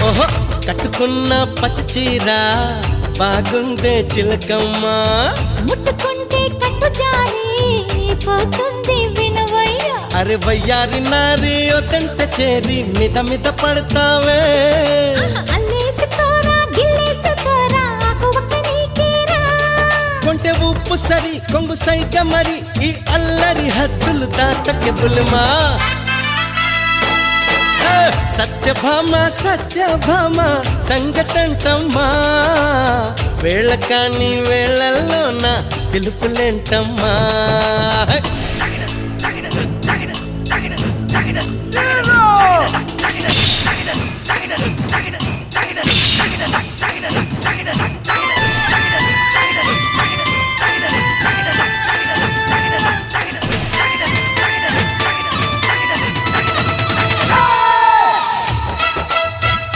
ఓహో కట్టుకున్న పచ్చ చీర బాగుందే చిలకమ్మ ముట్టుకుంటే కట్టు జారి పోతుంది వినవయ్య అరే వయ్యారి నారి ఒదంట చేరి మిద మిద పడతావే అల్లేసుకోరా గిల్లేసుకోరా ఆకువక్క నీకేరా కొంటె ఉప్పు సరి కొంగు సైగ మరి ఈ అల్లరి హద్దులు దాటకే బుల్మా సత్యభామ సత్యభామ సంగతంటమ్మా వేళ కాని వేళల్లోన పిలుపులేంటమ్మా Tagina.